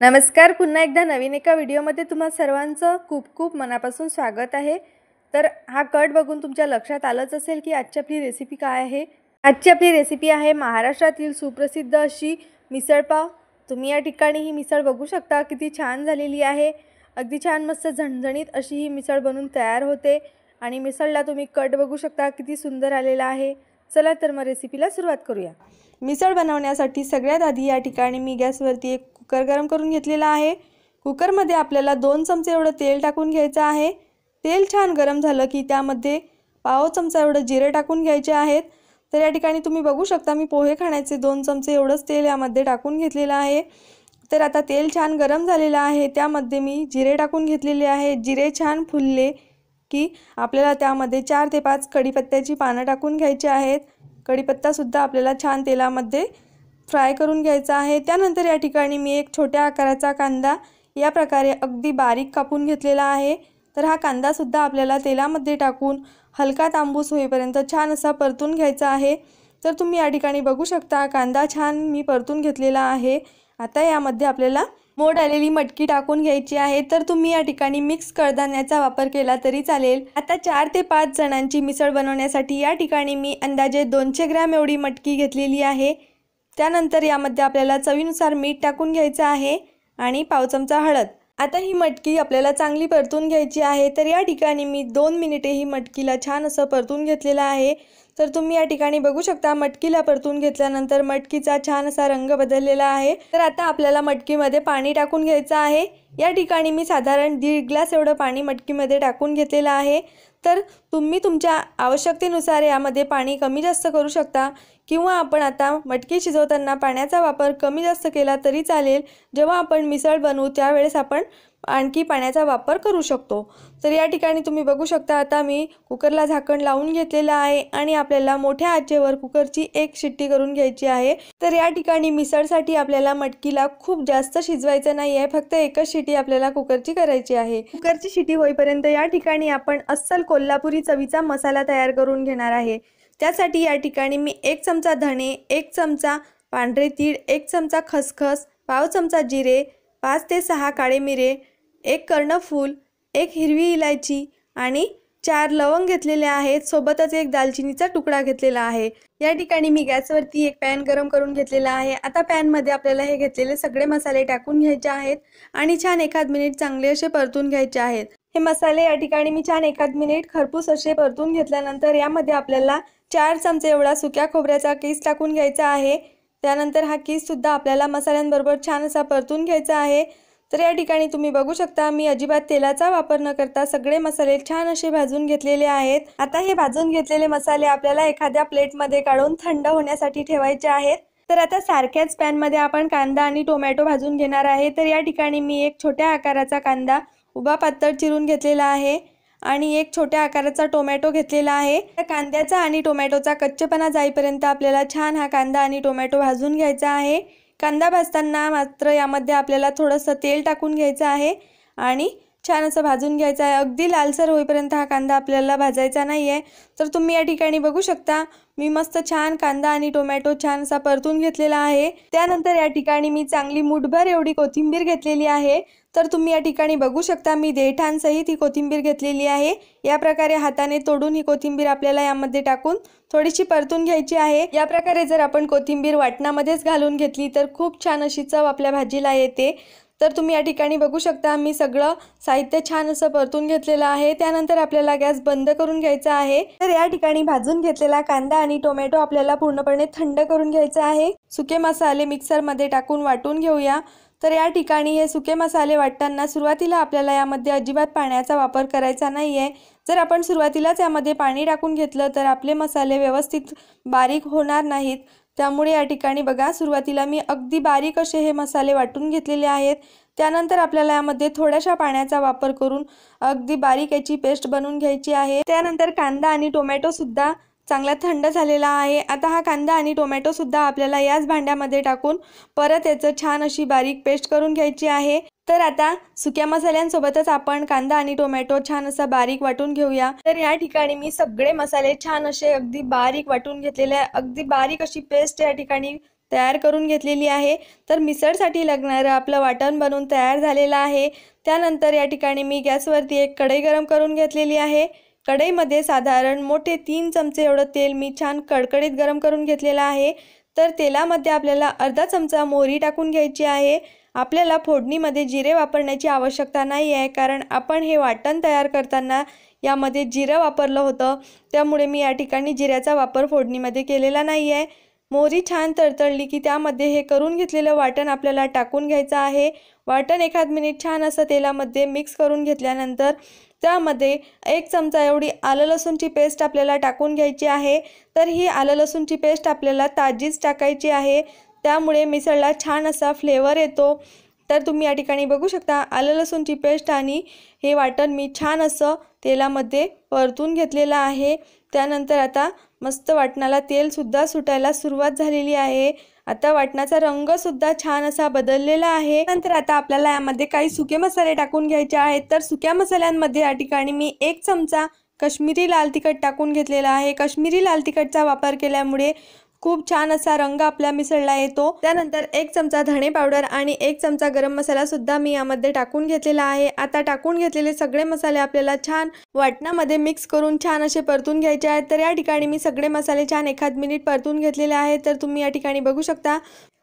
नमस्कार, पुन्हा एकदा नवीन एका व्हिडिओमध्ये तुम्हा सर्वांचं खूप खूप मनापासून स्वागत आहे। तर हा कट बघून तुमच्या लक्षात आलंच असेल की आजची आपली रेसिपी काय आहे। आजची आपली रेसिपी आहे महाराष्ट्रातील सुप्रसिद्ध अशी मिसळपाव। तुम्ही या ठिकाणी ही मिसळ बघू शकता, किती छान झालेली आहे। अगदी छान मस्त झणझणीत अशी ही मिसळ बनून तयार होते आणि मिसळला तुम्ही कट बघू शकता, किती सुंदर आलेला आहे। चला तर मग रेसिपीला सुरुवात करूया। मिसळ बनवण्यासाठी सगळ्यात आधी या ठिकाणी मी गॅसवरती एक कुकर गरम करून घेतलेला आहे। कुकरमध्ये आपल्याला 2 चमचे एवढं तेल टाकून घ्यायचं आहे। तेल छान गरम झालं की त्यामध्ये पाव चमचा एवढं जिरे टाकून घ्यायचे आहेत। तर या ठिकाणी तुम्ही बघू शकता, मी पोहे खाण्याचे 2 चमचे एवढंच तेल यामध्ये टाकून घेतलेलं आहे। तर आता तेल छान गरम झालेलं आहे, त्यामध्ये मी जिरे टाकून घेतलेले आहे। जिरे छान फुलले की आपल्याला त्यामध्ये 4 ते 5 कढीपत्त्याची पानं टाकून घ्यायची आहेत। कढीपत्ता सुद्धा आपल्याला छान तेलामध्ये फ्राय करून घ्यायचा आहे। त्यानंतर या ठिकाणी मी एक छोट्या आकाराचा कांदा या प्रकारे अगदी बारीक कापून घेतलेला आहे। तर हा कांदा सुद्धा आपल्याला तेलामध्ये टाकून हलका तांबूस होईपर्यंत छान असा परतून घ्यायचा आहे। तर तुम्ही या ठिकाणी बघू शकता, कांदा छान मी परतून घेतलेला आहे। आता यामध्ये आपल्याला मोड आलेली मटकी टाकून घ्यायची आहे। तर तुम्ही या ठिकाणी मिक्स कडधान्याचा वापर केला तरी चालेल। आता 4 ते 5 जणांची मिसळ बनवण्यासाठी या ठिकाणी मी अंदाजे 200 ग्रॅम एवढी मटकी घेतलेली आहे। त्यानंतर यामध्ये आपल्याला चवीनुसार मीठ टाकून घ्यायचं आहे आणि पाव चमचा हळद। आता ही मटकी आपल्याला चांगली परतून घ्यायची आहे। तर या ठिकाणी मी 2 मिनिटे ही मटकीला छान असं परतून घेतलेलं आहे। तर तुम्ही या ठिकाणी बघू शकता, मटकीला परतून घेतल्यानंतर मटकीचा छान असा रंग बदललेला आहे। तर आता आपल्याला मटकीमध्ये पाणी टाकून घ्यायचं आहे। या ठिकाणी मी साधारण 1.5 ग्लास एवढं पाणी मटकीमध्ये टाकून घेतलेलं आहे। तर तुम्ही तुमच्या आवश्यकतेनुसार यामध्ये पाणी कमी जास्त करू शकता किंवा आपण आता मटकी शिजवताना पाण्याचा वापर कमी जास्त केला तरी चालेल। जेव्हा आपण मिसळ बनवू त्यावेळेस आपण आणखी पाण्याचा वापर करू शकतो। तर या ठिकाणी तुम्ही बघू शकता, आता मी कुकरला झाकण लावून घेतलेलं आहे आणि आपल्याला मोठ्या आचेवर कुकरची 1 शिट्टी करून घ्यायची आहे। तर या ठिकाणी मिसळसाठी आपल्याला मटकीला खूप जास्त शिजवायचं नाही आहे, फक्त एकच शिट्टी आपल्याला कुकरची करायची आहे। कुकरची शिट्टी होईपर्यंत या ठिकाणी आपण अस्सल कोल्हापुरी चवीचा मसाला तयार करून घेणार आहे। त्यासाठी या ठिकाणी मी 1 चमचा धणे, 1 चमचा पांढरे तीळ, 1 चमचा खसखस, पाव चमचा जिरे, 5 ते 6 काळे मिरे, 1 कर्णफूल, 1 हिरवी इलायची आणि 4 लवंग घेतलेले आहेत। सोबतच 1 दालचिनीचा तुकडा घेतलेला आहे। या ठिकाणी मी गॅसवरती एक पॅन गरम करून घेतलेला आहे। आता पॅनमध्ये आपल्याला हे घेतलेले सगळे मसाले टाकून घ्यायचे आहेत आणि छान एखाद मिनिट चांगले असे परतून घ्यायचे आहेत। हे मसाले या ठिकाणी मी छान एखाद मिनिट खरपूस असे परतून घेतल्यानंतर यामध्ये आपल्याला 4 चमचे एवढा सुक्या खोबऱ्याचा कीस टाकून घ्यायचा आहे। त्यानंतर हा कीस सुद्धा आपल्याला मसाल्यांबरोबर छान असा परतून घ्यायचा आहे। तर या ठिकाणी तुम्ही बघू शकता, मी अजिबात तेलाचा वापर न करता सगळे मसाले छान असे भाजून घेतलेले आहेत। आता हे भाजून घेतलेले मसाले आपल्याला एखाद्या प्लेटमध्ये काढून थंड होण्यासाठी ठेवायचे आहेत। तर आता सारख्याच पॅनमध्ये आपण कांदा आणि टोमॅटो भाजून घेणार आहे। तर या ठिकाणी मी एक छोट्या आकाराचा कांदा उभा पातळ चिरून घेतलेला आहे आणि एक छोट्या आकाराचा टोमॅटो घेतलेला आहे। त्या कांद्याचा आणि टोमॅटोचा कच्चेपणा जाईपर्यंत आपल्याला छान हा कांदा आणि टोमॅटो भाजून घ्यायचा आहे। कांदा भाजताना मात्र यामध्ये आपल्याला थोडंसं तेल टाकून घ्यायचं आहे आणि छान असं भाजून घ्यायचं आहे। अगदी लालसर होईपर्यंत हा कांदा आपल्याला भाजायचा नाही आहे। तर तुम्ही या ठिकाणी बघू शकता, मी मस्त छान कांदा आणि टोमॅटो छान असा परतून घेतलेला आहे। त्यानंतर या ठिकाणी मी चांगली मुठभर एवढी कोथिंबीर घेतलेली आहे। तर तुम्ही या ठिकाणी बघू शकता, मी देठांसहित ही कोथिंबीर घेतलेली आहे। या प्रकारे हाताने तोडून ही कोथिंबीर आपल्याला यामध्ये टाकून थोडीशी परतून घ्यायची आहे। या प्रकारे जर आपण कोथिंबीर वाटणामध्येच घालून घेतली तर खूप छान अशी चव आपल्या भाजीला येते। तर तुम्ही या ठिकाणी बघू शकता, मी सगळं साहित्य छान असं परतून घेतलेलं आहे। त्यानंतर आपल्याला गॅस बंद करून घ्यायचा आहे। तर या ठिकाणी भाजून घेतलेला कांदा आणि टोमॅटो आपल्याला पूर्णपणे थंड करून घ्यायचा आहे। सुके मसाले मिक्सरमध्ये टाकून वाटून घेऊया। तर या ठिकाणी हे सुके मसाले वाटताना सुरुवातीला आपल्याला यामध्ये अजिबात पाण्याचा वापर करायचा नाही आहे। जर आपण सुरुवातीलाच यामध्ये पाणी टाकून घेतलं तर आपले मसाले व्यवस्थित बारीक होणार नाहीत। त्यामुळे या ठिकाणी बघा, सुरुवातीला मी अगदी बारीक असे हे मसाले वाटून घेतलेले आहेत। त्यानंतर आपल्याला यामध्ये थोड्याशा पाण्याचा वापर करून अगदी बारीक याची पेस्ट बनवून घ्यायची आहे। त्यानंतर कांदा आणि टोमॅटो सुद्धा चांगला थंड झालेला आहे। आता हा कांदा आणि टोमॅटो सुद्धा आपल्याला याच भांड्यामध्ये टाकून परत याचं छान अशी बारीक पेस्ट करून घ्यायची आहे। तर आता सुक्या मसाल्यांसोबतच आपण कांदा आणि टोमॅटो छान असा बारीक वाटून घेऊया। तर या ठिकाणी मी सगळे मसाले छान असे अगदी बारीक वाटून घेतलेले आहे। अगदी बारीक अशी पेस्ट या ठिकाणी तयार करून घेतलेली आहे। तर मिसळसाठी लागणारं आपलं वाटण बनवून तयार झालेलं आहे। त्यानंतर या ठिकाणी मी गॅसवरती एक कढई गरम करून घेतलेली आहे। कढईमध्ये साधारण मोठे 3 चमचे एवढं तेल मी छान कडकडीत गरम करून घेतलेलं आहे। तर तेलामध्ये आपल्याला अर्धा चमचा मोहरी टाकून घ्यायची आहे। आपल्याला फोडणीमध्ये जिरे वापरण्याची आवश्यकता नाही आहे, कारण आपण हे वाटण तयार करताना यामध्ये जिरं वापरलं होतं, त्यामुळे मी या ठिकाणी जिऱ्याचा वापर फोडणीमध्ये केलेला नाही आहे। मोहरी छान तडतडली की त्यामध्ये हे करून घेतलेलं वाटण आपल्याला टाकून घ्यायचं आहे। वाटण एखाद मिनिट छान असं तेलामध्ये मिक्स करून घेतल्यानंतर त्यामध्ये 1 चमचा एवढी आलं लसूणची पेस्ट आपल्याला टाकून घ्यायची आहे। तर ही आलं लसूणची पेस्ट आपल्याला ताजीच टाकायची आहे, त्यामुळे मिसळला छान असा फ्लेवर येतो। तर तुम्ही या ठिकाणी बघू शकता आलं लसूणची पेस्ट आणि हे वाटण मी छान असं तेलामध्ये परतून घेतलेलं आहे। त्यानंतर आता मस्त वाटणाला तेलसुद्धा सुटायला सुरुवात झालेली आहे। आता वाटणाचा रंग सुद्धा छान असा बदललेला आहे। नंतर आता आपल्याला यामध्ये काही सुके मसाले टाकून घ्यायचे आहेत। तर सुक्या मसाल्यांमध्ये या ठिकाणी मी 1 चमचा काश्मीरी लाल तिखट टाकून घेतलेला आहे। काश्मीरी लाल तिखटचा वापर केल्यामुळे खूप छान असा रंग आपल्या मिसळला येतो। त्यानंतर 1 चमचा धणे पावडर आणि 1 चमचा गरम मसाला सुद्धा मी यामध्ये टाकून घेतलेला आहे। आता टाकून घेतलेले सगळे मसाले आपल्याला छान वाटणामध्ये मिक्स करून छान असे परतून घ्यायचे आहेत। तर या ठिकाणी मी सगळे मसाले छान एखाद मिनिट परतून घेतलेले आहेत। तर तुम्ही या ठिकाणी बघू शकता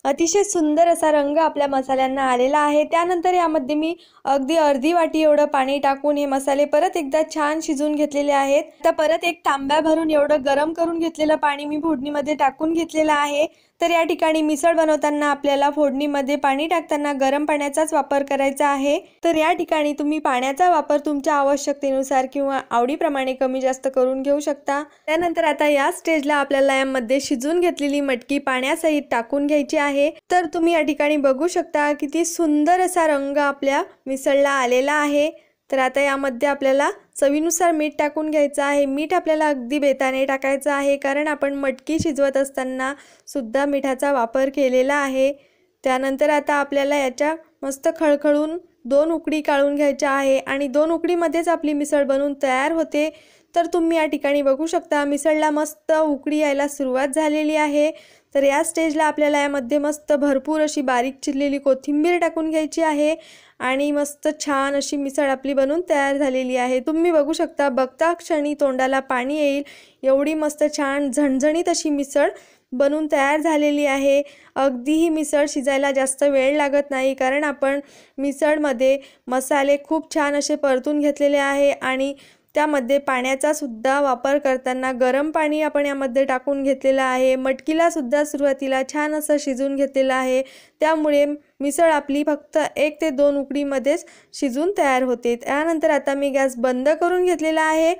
अतिशय सुंदर असा रंग आपल्या मसाल्यांना आलेला आहे। त्यानंतर यामध्ये मी अगदी अर्धी वाटी एवढं पाणी टाकून हे मसाले परत एकदा छान शिजवून घेतलेले आहेत। आता परत एक तांब्या भरून एवढं गरम करून घेतलेलं पाणी मी फोडणीमध्ये टाकून घेतलेलं आहे। तर या ठिकाणी मिसळ बनवताना आपल्याला फोडणीमध्ये पाणी टाकताना गरम पाण्याचाच वापर करायचा आहे। तर या ठिकाणी तुम्ही पाण्याचा वापर तुमच्या आवश्यकतेनुसार किंवा आवडीप्रमाणे कमी जास्त करून घेऊ शकता। त्यानंतर आता या स्टेजला आपल्याला यामध्ये शिजून घेतलेली मटकी पाण्यासहित टाकून घ्यायची आहे। तर तुम्ही या ठिकाणी बघू शकता किती सुंदर असा रंग आपल्या मिसळला आलेला आहे। तर आता यामध्ये आपल्याला चवीनुसार मीठ टाकून घ्यायचं आहे। मीठ आपल्याला अगदी बेताने टाकायचं आहे, कारण आपण मटकी शिजवत असताना सुद्धा मिठाचा वापर केलेला आहे। त्यानंतर आता आपल्याला याच्या मस्त खळखळून 2 उकडी काढून घ्यायच्या आहे आणि 2 उकडीमध्येच आपली मिसळ बनवून तयार होते। तर तुम्ही या ठिकाणी बघू शकता मिसळला मस्त उकडी यायला सुरुवात झालेली आहे। तर या स्टेजला आपल्याला यामध्ये मस्त भरपूर अशी बारीक चिरलेली कोथिंबीर टाकून घ्यायची आहे आणि मस्त छान अशी मिसळ आपली बनवून तयार झालेली आहे। तुम्ही बघू शकता बघता क्षणी तोंडाला पाणी येईल एवढी मस्त छान झणझणीत अशी मिसळ बनवून तयार झालेली आहे। अगदी ही मिसळ शिजायला जास्त वेळ लागत नाही, कारण आपण मिसळमध्ये मसाले खूप छान असे परतून घेतलेले आहे आणि त्यामध्ये पाण्याचा सुद्धा वापर करताना गरम पाणी आपण यामध्ये टाकून घेतलेलं आहे। मटकीला सुद्धा सुरुवातीला छान असं शिजून घेतलेलं आहे, त्यामुळे मिसळ आपली फक्त 1 ते 2 उकडीमध्येच शिजून तयार होते। त्यानंतर आता मी गॅस बंद करून घेतलेला आहे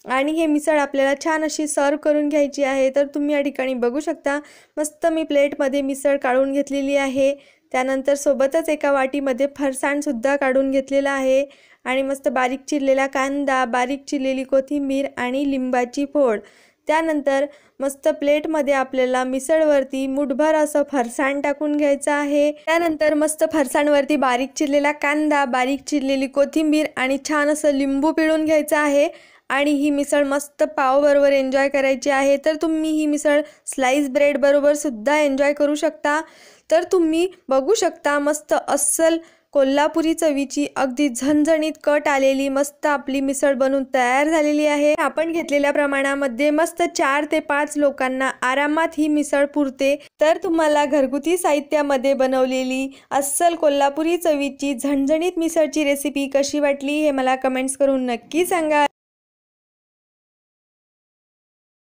आणि हे मिसळ आपल्याला छान अशी सर्व करून घ्यायची आहे। तर तुम्ही या ठिकाणी बघू शकता मस्त मी प्लेटमध्ये मिसळ काढून घेतलेली आहे। त्यानंतर सोबतच एका वाटीमध्ये फरसाण सुद्धा काढून घेतलेला आहे आणि मस्त बारीक चिरलेला कांदा, बारीक चिरलेली कोथिंबीर आणि लिंबाची फोड। त्यानंतर मस्त प्लेटमध्ये आपल्याला मिसळवरती मुठभर असं फरसाण टाकून घ्यायचं आहे। त्यानंतर मस्त फरसाणवरती बारीक चिरलेला कांदा, बारीक चिरलेली कोथिंबीर आणि छान असं लिंबू पिळून घ्यायचं आहे आणि ही मिसळ मस्त पावबरोबर एन्जॉय करायची आहे। तर तुम्ही ही मिसळ स्लाइस ब्रेड बरोबर सुद्धा एन्जॉय करू शकता। तर तुम्ही बघू शकता मस्त अस्सल कोल्हापुरी चवीची अगदी झणझणीत कट आलेली मस्त आपली मिसळ बनवून तयार झालेली आहे। आपण घेतलेल्या प्रमाणामध्ये मस्त 4 ते 5 लोकांना आरामात ही मिसळ पुरते। तर तुम्हाला घरगुती साहित्यामध्ये बनवलेली अस्सल कोल्हापुरी चवीची झणझणीत मिसळची रेसिपी कशी वाटली हे मला कमेंट्स करून नक्की सांगा।